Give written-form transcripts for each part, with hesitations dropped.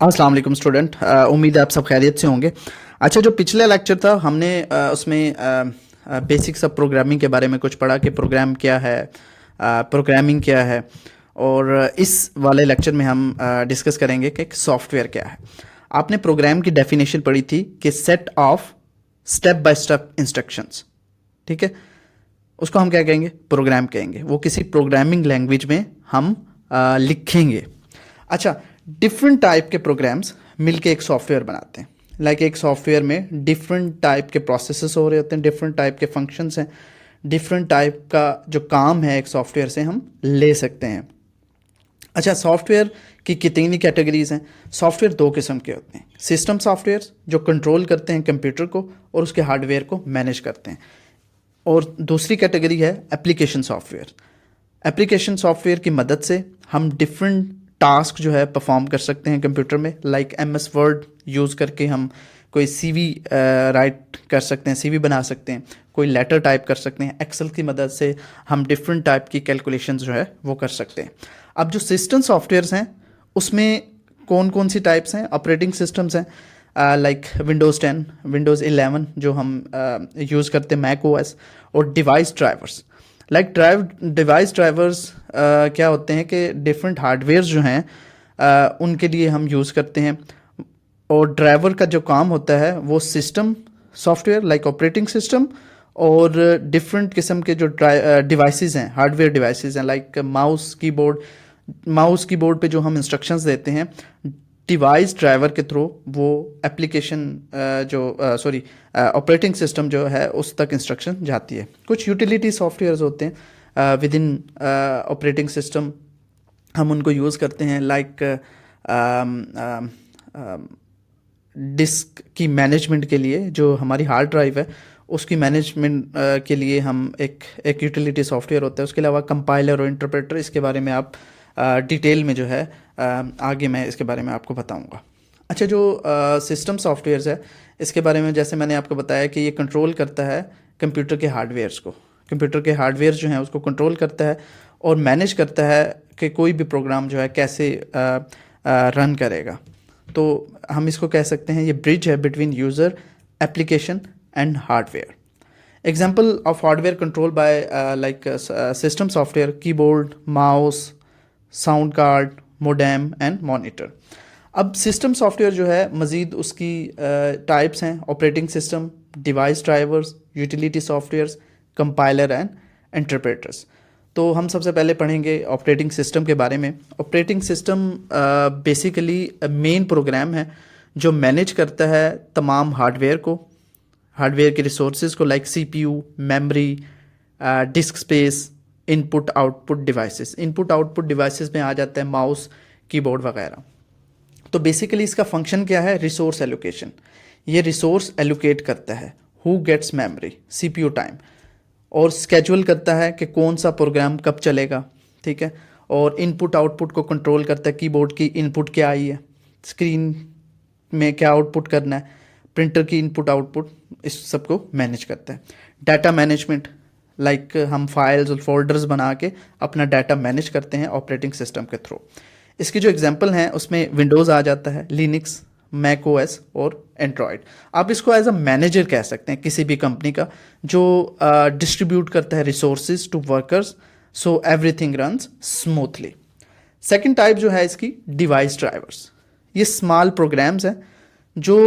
अस्सलाम वालेकुम स्टूडेंट। उम्मीद है आप सब खैरियत से होंगे। अच्छा, जो पिछला लेक्चर था हमने उसमें बेसिक्स ऑफ प्रोग्रामिंग के बारे में कुछ पढ़ा कि प्रोग्राम क्या है, प्रोग्रामिंग क्या है। और इस वाले लेक्चर में हम डिस्कस करेंगे कि एक सॉफ्टवेयर क्या है। आपने प्रोग्राम की डेफिनेशन पढ़ी थी कि set of step by step instructions, ठीक है। उसको हम क्या कहेंगे? प्रोग्राम कहेंगे। वो किसी प्रोग्रामिंग लैंग्वेज में हम लिखेंगे। अच्छा, डिफरेंट टाइप के प्रोग्राम्स मिलके एक सॉफ्टवेयर बनाते हैं। एक सॉफ्टवेयर में डिफरेंट टाइप के प्रोसेसेस हो रहे होते हैं, डिफरेंट टाइप के फंक्शंस हैं, डिफरेंट टाइप का जो काम है एक सॉफ्टवेयर से हम ले सकते हैं। अच्छा, सॉफ्टवेयर की कितनी कैटेगरीज हैं? सॉफ्टवेयर दो किस्म के होते हैं। सिस्टम सॉफ्टवेयर जो कंट्रोल करते हैं कंप्यूटर को और उसके हार्डवेयर को मैनेज करते हैं, और दूसरी कैटेगरी है एप्लीकेशन सॉफ्टवेयर। एप्लीकेशन सॉफ्टवेयर की मदद से हम डिफरेंट टास्क जो है परफॉर्म कर सकते हैं कंप्यूटर में। MS वर्ड यूज़ करके हम कोई CV राइट कर सकते हैं, CV बना सकते हैं, कोई लेटर टाइप कर सकते हैं। एक्सेल की मदद से हम डिफरेंट टाइप की कैलकुलेशंस जो है वो कर सकते हैं। अब जो सिस्टम सॉफ्टवेयर्स हैं उसमें कौन कौन सी टाइप्स हैं? ऑपरेटिंग सिस्टम्स हैं, विंडोज़ 10, विंडोज़ 11 जो हम यूज़ करते हैं, मैक OS। और डिवाइस ड्राइवर्स, डिवाइस ड्राइवर्स क्या होते हैं कि डिफरेंट हार्डवेयर जो हैं उनके लिए हम यूज़ करते हैं। और ड्राइवर का जो काम होता है वो सिस्टम सॉफ्टवेयर ऑपरेटिंग सिस्टम और डिफरेंट किस्म के जो डिवाइसेस हैं, हार्डवेयर डिवाइसेस हैं, माउस कीबोर्ड पे जो हम इंस्ट्रक्शंस देते हैं, डिवाइस ड्राइवर के थ्रू वो एप्लीकेशन ऑपरेटिंग सिस्टम जो है उस तक इंस्ट्रक्शन जाती है। कुछ यूटिलिटी सॉफ्टवेयर्स होते हैं विद इन ऑपरेटिंग सिस्टम, हम उनको यूज़ करते हैं। डिस्क की मैनेजमेंट के लिए, जो हमारी हार्ड ड्राइव है उसकी मैनेजमेंट के लिए हम एक यूटिलिटी सॉफ्टवेयर होता है। उसके अलावा कंपाइलर और इंटरप्रेटर, इसके बारे में आप डिटेल में जो है आगे मैं इसके बारे में आपको बताऊंगा। अच्छा, जो सिस्टम सॉफ्टवेयर्स है इसके बारे में जैसे मैंने आपको बताया कि ये कंट्रोल करता है कंप्यूटर के हार्डवेयर्स को। कंप्यूटर के हार्डवेयर जो हैं उसको कंट्रोल करता है और मैनेज करता है कि कोई भी प्रोग्राम जो है कैसे रन करेगा। तो हम इसको कह सकते हैं ये ब्रिज है between user, application and hardware. Example of hardware control by system software: keyboard, mouse, sound card, modem and monitor. अब सिस्टम सॉफ्टवेयर जो है मज़ीद उसकी टाइप्स हैं: operating system, device drivers, utility softwares, compiler and interpreters. तो हम सबसे पहले पढ़ेंगे ऑपरेटिंग सिस्टम के बारे में। Operating system basically main program है जो मैनेज करता है तमाम हार्डवेयर को, हार्डवेयर के रिसोर्सेज को, CPU, memory, disc space, input output devices. Input output devices में आ जाता है माउस, कीबोर्ड वगैरह। तो बेसिकली इसका फंक्शन क्या है? Resource allocation. ये रिसोर्स एलोकेट करता है who gets memory, CPU time, और स्केड्यूल करता है कि कौन सा प्रोग्राम कब चलेगा, ठीक है। और इनपुट आउटपुट को कंट्रोल करता है, कीबोर्ड की इनपुट क्या आई है, स्क्रीन में क्या आउटपुट करना है, प्रिंटर की इनपुट आउटपुट, इस सबको मैनेज करता है। डाटा मैनेजमेंट, हम फाइल्स और फोल्डर्स बना के अपना डाटा मैनेज करते हैं ऑपरेटिंग सिस्टम के थ्रू। इसकी जो एग्जांपल हैं उसमें विंडोज़ आ जाता है, लिनक्स, मैक OS और एंड्रॉयड। आप इसको एज अ मैनेजर कह सकते हैं किसी भी कंपनी का जो डिस्ट्रीब्यूट करता है resources to workers, so everything runs smoothly. Second type जो है इसकी, डिवाइस ड्राइवर्स। ये स्मॉल प्रोग्राम्स हैं जो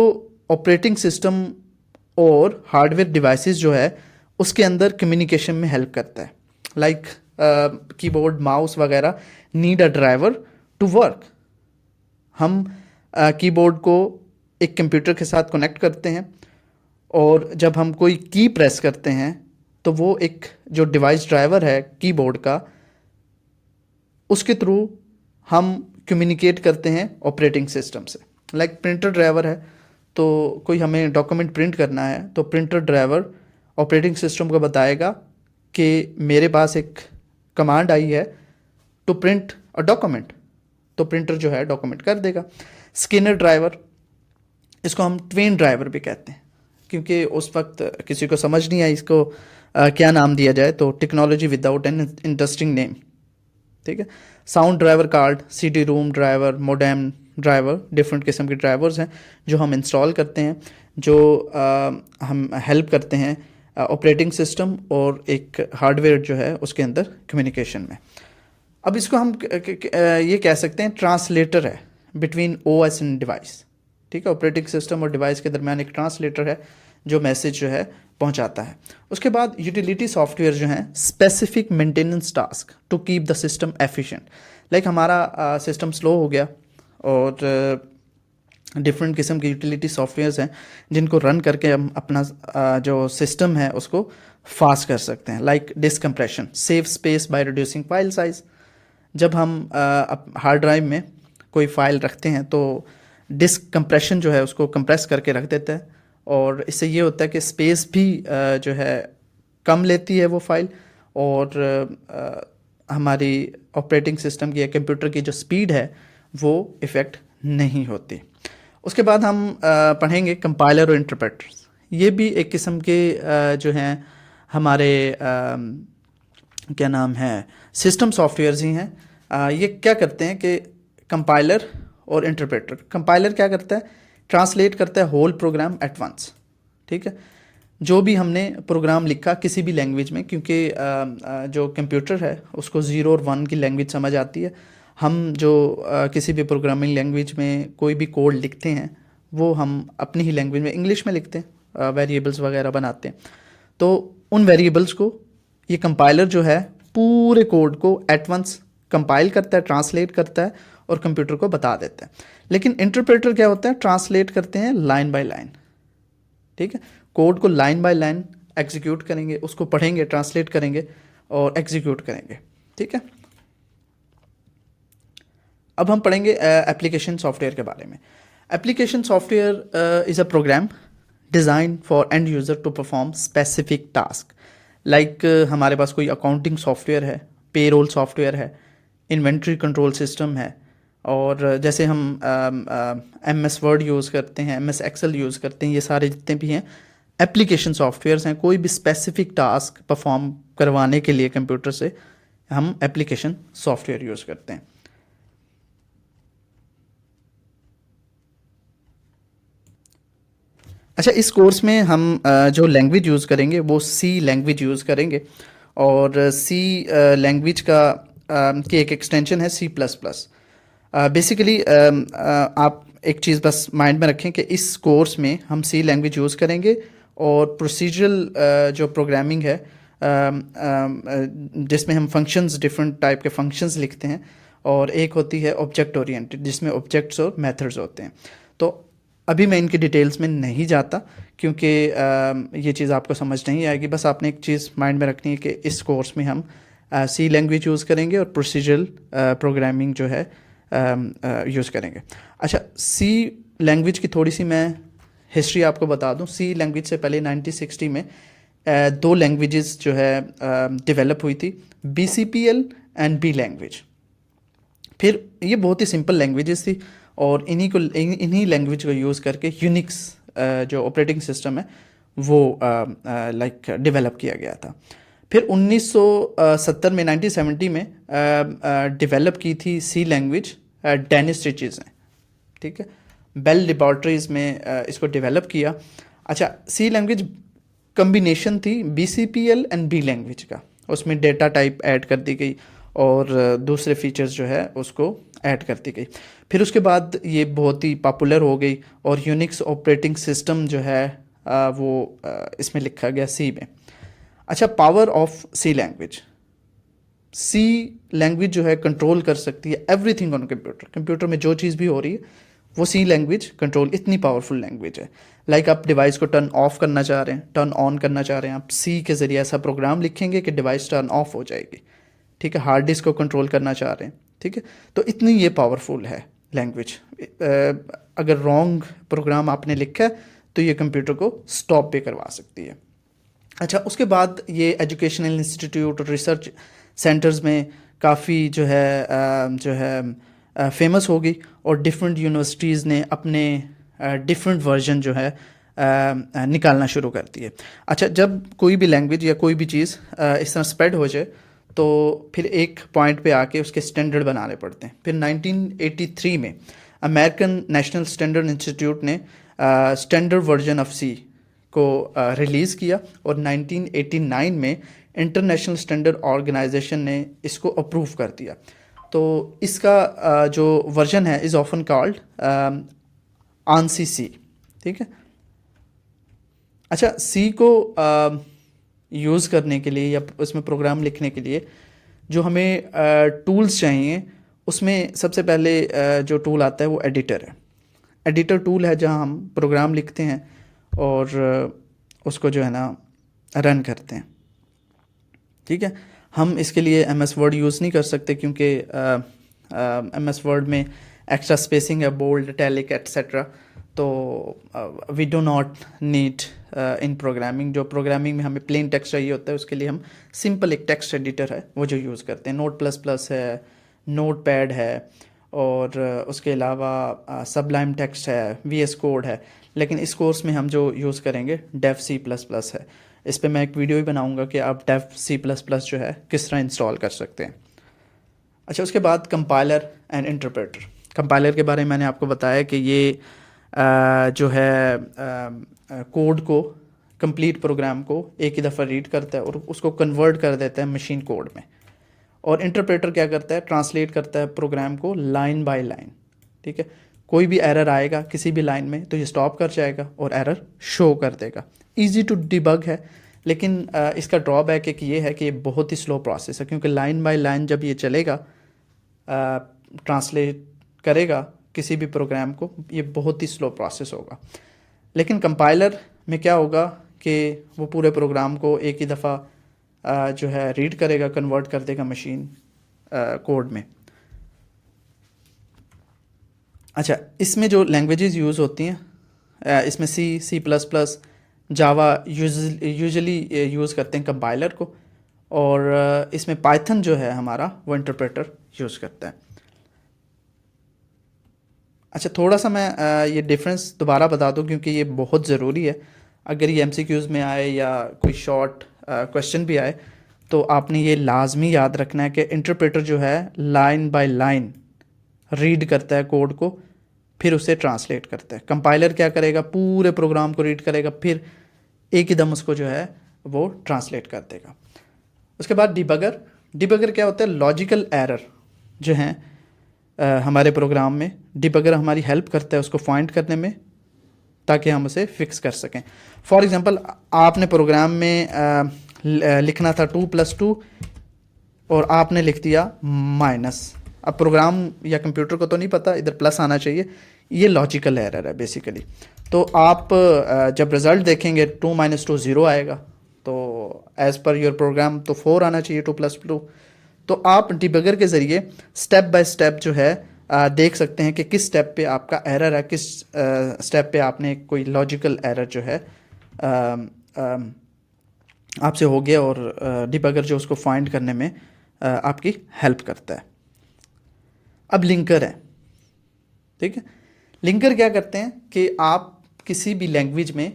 ऑपरेटिंग सिस्टम और हार्डवेयर डिवाइसेस जो है उसके अंदर कम्युनिकेशन में हेल्प करता है। कीबोर्ड, माउस वगैरह need a driver to work. हम कीबोर्ड को एक कंप्यूटर के साथ कनेक्ट करते हैं और जब हम कोई की प्रेस करते हैं तो वो एक जो डिवाइस ड्राइवर है कीबोर्ड का, उसके थ्रू हम कम्युनिकेट करते हैं ऑपरेटिंग सिस्टम से। प्रिंटर ड्राइवर है, तो कोई हमें डॉक्यूमेंट प्रिंट करना है तो प्रिंटर ड्राइवर ऑपरेटिंग सिस्टम को बताएगा कि मेरे पास एक कमांड आई है टू प्रिंट अ डॉक्यूमेंट, तो प्रिंटर जो है डॉक्यूमेंट कर देगा। स्किनर ड्राइवर, इसको हम ट्वेन ड्राइवर भी कहते हैं क्योंकि उस वक्त किसी को समझ नहीं आई इसको क्या नाम दिया जाए, तो technology without an interesting name, ठीक है। Sound driver card, CD room driver, modem driver, different किस्म के ड्राइवर्स हैं जो हम इंस्टॉल करते हैं, जो हम हेल्प करते हैं ऑपरेटिंग सिस्टम और एक हार्डवेयर जो है उसके अंदर कम्युनिकेशन में। अब इसको हम ये कह सकते हैं ट्रांसलेटर है बिटवीन ओएस एंड डिवाइस। ठीक है, ऑपरेटिंग सिस्टम और डिवाइस के दरमियान एक ट्रांसलेटर है जो मैसेज जो है पहुंचाता है। उसके बाद यूटिलिटी सॉफ्टवेयर जो हैं specific maintenance task to keep the system efficient. Like हमारा सिस्टम स्लो हो गया और डिफरेंट किस्म के यूटिलिटी सॉफ्टवेयर्स हैं जिनको रन करके हम अपना जो सिस्टम है उसको फास्ट कर सकते हैं। Like disk compression, save space by reducing file size. जब हम हार्ड ड्राइव में कोई फाइल रखते हैं तो डिस्क कंप्रेशन जो है उसको कंप्रेस करके रख देता है, और इससे ये होता है कि स्पेस भी जो है कम लेती है वो फाइल, और हमारी ऑपरेटिंग सिस्टम की या कंप्यूटर की जो स्पीड है वो इफ़ेक्ट नहीं होती। उसके बाद हम पढ़ेंगे कंपाइलर और इंटरप्रेटर्स। ये भी एक किस्म के जो हैं हमारे क्या नाम है सिस्टम सॉफ्टवेयर्स ही हैं। ये क्या करते हैं कि कंपाइलर और इंटरप्रेटर, कंपाइलर क्या करता है, ट्रांसलेट करता है होल प्रोग्राम एट वंस। ठीक है, जो भी हमने प्रोग्राम लिखा किसी भी लैंग्वेज में, क्योंकि जो कंप्यूटर है उसको 0 और 1 की लैंग्वेज समझ आती है। हम जो किसी भी प्रोग्रामिंग लैंग्वेज में कोई भी कोड लिखते हैं वो हम अपनी ही लैंग्वेज में इंग्लिश में लिखते हैं, वेरिएबल्स वगैरह बनाते हैं। तो उन वेरिएबल्स को ये कंपाइलर जो है पूरे कोड को एट वंस कंपाइल करता है, ट्रांसलेट करता है और कंप्यूटर को बता देता है। लेकिन इंटरप्रेटर क्या होता है, ट्रांसलेट करते हैं लाइन बाय लाइन। ठीक है, कोड को लाइन बाय लाइन एग्जीक्यूट करेंगे, उसको पढ़ेंगे, ट्रांसलेट करेंगे और एग्जीक्यूट करेंगे। ठीक है, अब हम पढ़ेंगे एप्लीकेशन सॉफ्टवेयर के बारे में। Application software is a program design for end user to perform specific task. Like हमारे पास कोई अकाउंटिंग सॉफ्टवेयर है, पेरोल सॉफ्टवेयर है, इन्वेंट्री कंट्रोल सिस्टम है, और जैसे हम MS वर्ड यूज़ करते हैं, MS एक्सेल यूज़ करते हैं, ये सारे जितने भी हैं एप्लीकेशन सॉफ्टवेयर्स हैं। कोई भी स्पेसिफिक टास्क परफॉर्म करवाने के लिए कंप्यूटर से हम एप्लीकेशन सॉफ्टवेयर यूज़ करते हैं। अच्छा, इस कोर्स में हम जो लैंग्वेज यूज़ करेंगे वो C लैंग्वेज यूज़ करेंगे, और C लैंग्वेज का की एक एक्सटेंशन है C++। बेसिकली आप एक चीज़ बस माइंड में रखें कि इस कोर्स में हम C लैंग्वेज यूज़ करेंगे, और प्रोसीजरल जो प्रोग्रामिंग है जिसमें हम फंक्शंस, डिफरेंट टाइप के फंक्शंस लिखते हैं, और एक होती है ऑब्जेक्ट ओरिएंटेड जिसमें ऑब्जेक्ट्स और मेथड्स होते हैं। तो अभी मैं इनकी डिटेल्स में नहीं जाता क्योंकि ये चीज़ आपको समझ नहीं आएगी। बस आपने एक चीज़ माइंड में रखनी है कि इस कोर्स में हम C लैंग्वेज यूज़ करेंगे और प्रोसीजरल प्रोग्रामिंग जो है यूज़ करेंगे। अच्छा, C लैंग्वेज की थोड़ी सी मैं हिस्ट्री आपको बता दूं। C लैंग्वेज से पहले 1960 में दो लैंग्वेजेस जो है डेवलप हुई थी, BCPL एंड B लैंग्वेज। फिर ये बहुत ही सिंपल लैंग्वेजेस थी, और इन्हीं लैंग्वेज को यूज़ करके यूनिक्स जो ऑपरेटिंग सिस्टम है वो लाइक डेवलप किया गया था। फिर 1970 में 1970 में डेवलप की थी C लैंग्वेज डेनिस रिचेस ने। ठीक है, बेल लेबॉर्ट्रीज में इसको डेवलप किया। अच्छा, C लैंग्वेज कम्बिनेशन थी BCPL एंड B लैंग्वेज का, उसमें डेटा टाइप ऐड कर दी गई और दूसरे फीचर्स जो है उसको ऐड कर दी गई। फिर उसके बाद ये बहुत ही पॉपुलर हो गई और यूनिक्स ऑपरेटिंग सिस्टम जो है वो इसमें लिखा गया C में। अच्छा, power of C language. C language जो है कंट्रोल कर सकती है एवरीथिंग ऑन कंप्यूटर। कंप्यूटर में जो चीज़ भी हो रही है वो C लैंग्वेज कंट्रोल, इतनी पावरफुल लैंग्वेज है। लाइक आप डिवाइस को टर्न ऑफ करना चाह रहे हैं, टर्न ऑन करना चाह रहे हैं, आप C के ज़रिए ऐसा प्रोग्राम लिखेंगे कि डिवाइस टर्न ऑफ हो जाएगी। ठीक है, हार्ड डिस्क को कंट्रोल करना चाह रहे हैं। ठीक है, तो इतनी ये पावरफुल है लैंग्वेज। अगर रॉन्ग प्रोग्राम आपने लिखा है तो ये कंप्यूटर को स्टॉप भी करवा सकती है। अच्छा, उसके बाद ये एजुकेशनल इंस्टीट्यूट और रिसर्च सेंटर्स में काफ़ी जो है फेमस हो गई, और डिफरेंट यूनिवर्सिटीज़ ने अपने डिफरेंट वर्जन जो है निकालना शुरू कर दिए। अच्छा, जब कोई भी लैंग्वेज या कोई भी चीज़ इस तरह स्प्रेड हो जाए तो फिर एक पॉइंट पे आके उसके स्टैंडर्ड बनाने पड़ते हैं। फिर 1983 में अमेरिकन नेशनल स्टैंडर्ड इंस्टीट्यूट ने स्टैंडर्ड वर्जन ऑफ सी को रिलीज़ किया और 1989 में इंटरनेशनल स्टैंडर्ड ऑर्गेनाइजेशन ने इसको अप्रूव कर दिया। तो इसका जो वर्जन है इज़ ऑफन कॉल्ड आंसी सी। ठीक है। अच्छा, सी को यूज़ करने के लिए या उसमें प्रोग्राम लिखने के लिए जो हमें टूल्स चाहिए, उसमें सबसे पहले जो टूल आता है वो एडिटर है। एडिटर टूल है जहां हम प्रोग्राम लिखते हैं और उसको जो है ना रन करते हैं। ठीक है। हम इसके लिए एम एस वर्ड यूज़ नहीं कर सकते क्योंकि एम एस वर्ड में एक्स्ट्रा स्पेसिंग है, बोल्ड, इटैलिक एट्सेट्रा, तो we do not need in programming. जो प्रोग्रामिंग में हमें प्लेन टेक्स्ट चाहिए होता है उसके लिए हम सिंपल एक टेक्स्ट एडिटर है वो जो यूज़ करते हैं। नोट प्लस प्लस है, नोट पैड है और उसके अलावा सबलाइम टेक्स्ट है, वी एस कोड है। लेकिन इस कोर्स में हम जो यूज़ करेंगे डेफ सी प्लस प्लस है। इस पर मैं एक वीडियो भी बनाऊंगा कि आप डेफ सी प्लस प्लस जो है किस तरह इंस्टॉल कर सकते हैं। अच्छा, उसके बाद कंपाइलर एंड इंटरप्रेटर। कंपाइलर के बारे में मैंने आपको बताया कि ये जो है कोड को, कंप्लीट प्रोग्राम को एक ही दफ़ा रीड करता है और उसको कन्वर्ट कर देता है मशीन कोड में। और इंटरप्रेटर क्या करता है, ट्रांसलेट करता है प्रोग्राम को लाइन बाय लाइन। ठीक है। कोई भी एरर आएगा किसी भी लाइन में तो ये स्टॉप कर जाएगा और एरर शो कर देगा। ईजी टू डिबग है, लेकिन इसका ड्रॉबैक एक ये है कि ये बहुत ही स्लो प्रोसेस है, क्योंकि लाइन बाय लाइन जब ये चलेगा, ट्रांसलेट करेगा किसी भी प्रोग्राम को, ये बहुत ही स्लो प्रोसेस होगा। लेकिन कंपाइलर में क्या होगा कि वो पूरे प्रोग्राम को एक ही दफ़ा जो है रीड करेगा, कन्वर्ट कर देगा मशीन कोड में। अच्छा, इसमें जो लैंग्वेजेस यूज़ होती हैं, इसमें सी, सी प्लस प्लस, जावा यूजुअली यूज़ करते हैं कंपाइलर को, और इसमें पाइथन जो है हमारा वो इंटरप्रेटर यूज़ करता है। अच्छा, थोड़ा सा मैं ये डिफरेंस दोबारा बता दूं क्योंकि ये बहुत ज़रूरी है। अगर ये एमसीक्यूज़ में आए या कोई शॉर्ट क्वेश्चन भी आए तो आपने ये लाजमी याद रखना है कि इंटरप्रेटर जो है लाइन बाय लाइन रीड करता है कोड को, फिर उसे ट्रांसलेट करता है। कंपाइलर क्या करेगा, पूरे प्रोग्राम को रीड करेगा, फिर एक ही दम उसको जो है वो ट्रांसलेट कर देगा। उसके बाद डिबगर। डिबगर क्या होता है, लॉजिकल एरर जो हैं हमारे प्रोग्राम में, डिबगर हमारी हेल्प करता है उसको फाइंड करने में ताकि हम उसे फिक्स कर सकें। फॉर एग्जांपल, आपने प्रोग्राम में लिखना था 2+2 और आपने लिख दिया माइनस। अब प्रोग्राम या कंप्यूटर को तो नहीं पता इधर प्लस आना चाहिए, ये लॉजिकल एरर है बेसिकली। तो आप जब रिज़ल्ट देखेंगे 2 - 2 0 आएगा, तो एज़ पर योर प्रोग्राम तो 4 आना चाहिए 2+2। तो आप डिबगर के ज़रिए स्टेप बाय स्टेप जो है देख सकते हैं कि किस स्टेप पे आपका एरर है, किस स्टेप पे आपने कोई लॉजिकल एरर जो है आपसे हो गया, और डिबगर जो उसको फाइंड करने में आपकी हेल्प करता है। अब लिंकर है। ठीक है। लिंकर क्या करते हैं कि आप किसी भी लैंग्वेज में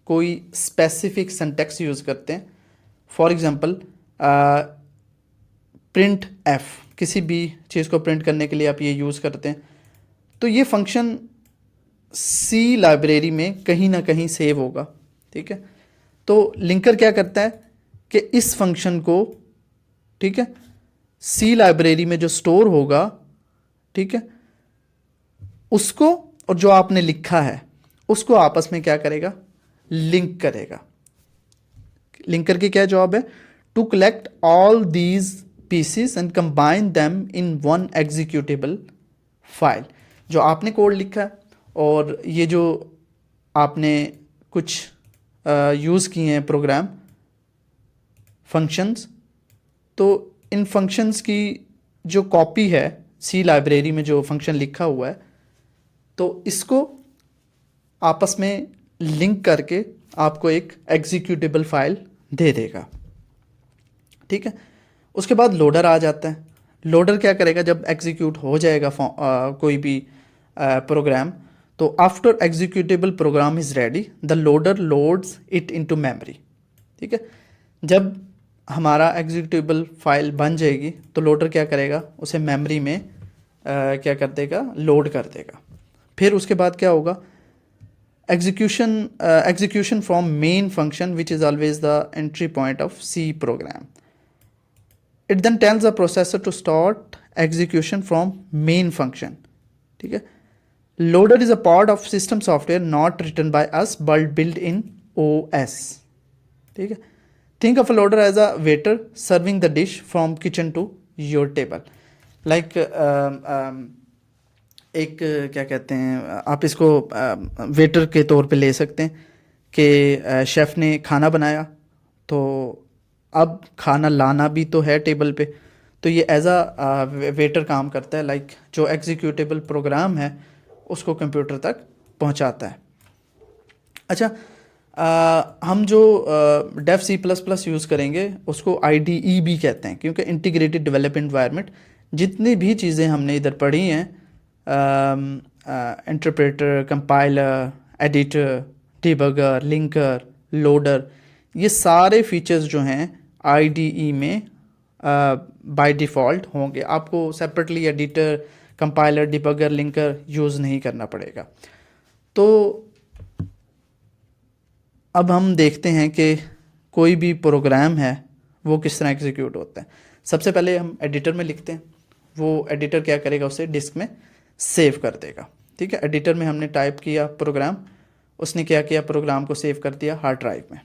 कोई स्पेसिफिक सिंटैक्स यूज़ करते हैं। फॉर एग्जांपल, प्रिंट एफ, किसी भी चीज़ को प्रिंट करने के लिए आप ये यूज़ करते हैं, तो ये फंक्शन सी लाइब्रेरी में कहीं ना कहीं सेव होगा। ठीक है। तो लिंकर क्या करता है कि इस फंक्शन को, ठीक है, सी लाइब्रेरी में जो स्टोर होगा, ठीक है, उसको और जो आपने लिखा है उसको आपस में क्या करेगा, लिंक करेगा। लिंकर की क्या जॉब है, to collect all these pieces and combine them in one executable file. जो आपने कोड लिखा है और ये जो आपने कुछ यूज़ किए हैं प्रोग्राम फंक्शंस, तो इन फंक्शंस की जो कॉपी है सी लाइब्रेरी में जो फंक्शन लिखा हुआ है, तो इसको आपस में लिंक करके आपको एक एग्जीक्यूटेबल फाइल दे देगा। ठीक है। उसके बाद लोडर आ जाता है। लोडर क्या करेगा, जब एग्जीक्यूट हो जाएगा कोई भी प्रोग्राम, तो after executable program is ready the loader loads it into memory. ठीक है। जब हमारा एग्जीक्यूटेबल फाइल बन जाएगी तो लोडर क्या करेगा, उसे मेमोरी में क्या कर देगा, लोड कर देगा। फिर उसके बाद क्या होगा, execution from main function, which is always the entry point of C program. It then tells the processor to start execution from main function. ठीक है. Loader is a part of system software not written by us but built in OS. ठीक है. Think of a loader as a waiter serving the dish from kitchen to your table. Like एक क्या कहते हैं, आप इसको waiter के तौर पे ले सकते हैं कि शेफ़ ने खाना बनाया, तो अब खाना लाना भी तो है टेबल पे, तो ये एज आ वेटर काम करता है, लाइक जो एग्जीक्यूटेबल प्रोग्राम है उसको कंप्यूटर तक पहुंचाता है. अच्छा, हम जो Dev C plus plus use करेंगे उसको IDE भी कहते हैं, क्योंकि इंटीग्रेटेड डेवलपमेंट एनवायरनमेंट. जितनी भी चीज़ें हमने इधर पढ़ी हैं, interpreter, compiler, editor, debugger, linker, loader, ये सारे फीचर्स जो हैं IDE में बाय डिफ़ॉल्ट होंगे. आपको separately editor, compiler, debugger, linker use नहीं करना पड़ेगा. तो अब हम देखते हैं कि कोई भी प्रोग्राम है वो किस तरह एग्जीक्यूट होता है. सबसे पहले हम एडिटर में लिखते हैं, वो एडिटर क्या करेगा, उसे डिस्क में सेव कर देगा. ठीक है, एडिटर में हमने टाइप किया प्रोग्राम, उसने क्या किया, प्रोग्राम को सेव कर दिया हार्ड ड्राइव में.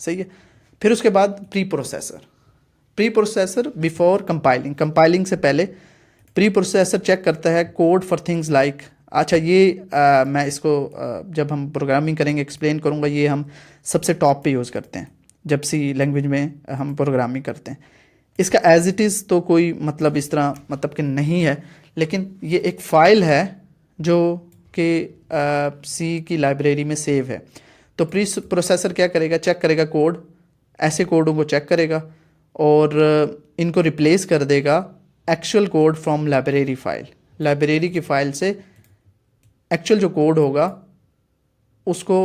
सही है. फिर उसके बाद प्री प्रोसेसर बिफोर कंपाइलिंग से पहले प्री प्रोसेसर चेक करता है कोड फॉर थिंग्स लाइक. अच्छा, ये मैं इसको जब हम प्रोग्रामिंग करेंगे एक्सप्लेन करूँगा. ये हम सबसे टॉप पे यूज़ करते हैं जब सी लैंग्वेज में हम प्रोग्रामिंग करते हैं. इसका एज इट इज़ तो कोई मतलब इस तरह मतलब कि नहीं है, लेकिन ये एक फ़ाइल है जो कि सी की लाइब्रेरी में सेव है. तो प्री प्रोसेसर क्या करेगा, चेक करेगा कोड, ऐसे कोडों को चेक करेगा और इनको रिप्लेस कर देगा actual code from library file. Library की फ़ाइल से एक्चुअल जो कोड होगा उसको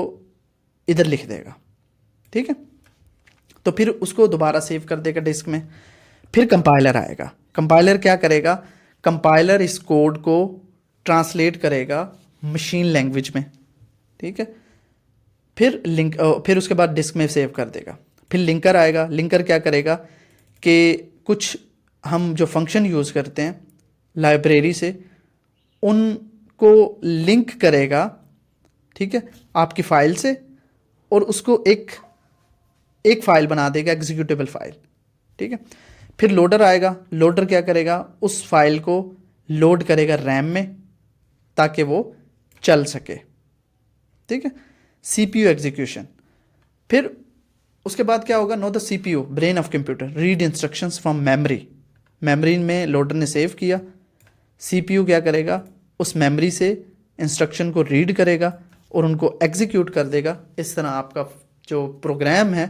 इधर लिख देगा. ठीक है, तो फिर उसको दोबारा सेव कर देगा डिस्क में. फिर कंपाइलर आएगा. कंपाइलर क्या करेगा, कंपाइलर इस कोड को ट्रांसलेट करेगा मशीन लैंग्वेज में. ठीक है, फिर उसके बाद डिस्क में सेव कर देगा. फिर लिंकर आएगा. लिंकर क्या करेगा कि कुछ हम जो फंक्शन यूज़ करते हैं लाइब्रेरी से, उनको लिंक करेगा. ठीक है, आपकी फ़ाइल से, और उसको एक फ़ाइल बना देगा, एग्जीक्यूटेबल फ़ाइल. ठीक है, फिर लोडर आएगा. लोडर क्या करेगा, उस फाइल को लोड करेगा रैम में ताकि वो चल सके. ठीक है, CPU एग्जीक्यूशन. फिर उसके बाद क्या होगा, know the CPU brain of computer read instructions from memory में लोडर ने सेव किया. CPU क्या करेगा, उस मेमोरी से इंस्ट्रक्शन को रीड करेगा और उनको एग्जीक्यूट कर देगा. इस तरह आपका जो प्रोग्राम है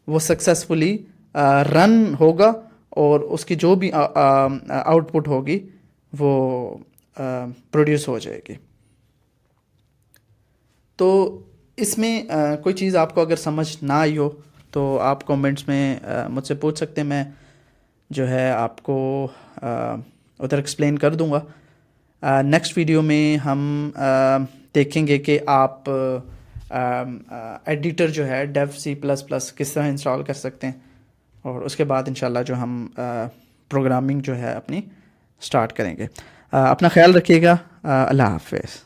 वो सक्सेसफुली रन होगा और उसकी जो भी आउटपुट होगी वो प्रोड्यूस हो जाएगी. तो इसमें कोई चीज़ आपको अगर समझ ना आई हो तो आप कमेंट्स में मुझसे पूछ सकते हैं. मैं जो है आपको उधर एक्सप्लेन कर दूंगा. नेक्स्ट वीडियो में हम देखेंगे कि आप एडिटर जो है डेव सी प्लस प्लस किस तरह इंस्टॉल कर सकते हैं, और उसके बाद इंशाल्लाह जो हम प्रोग्रामिंग जो है अपनी स्टार्ट करेंगे. अपना ख्याल रखिएगा. अल्लाह हाफ़िज़.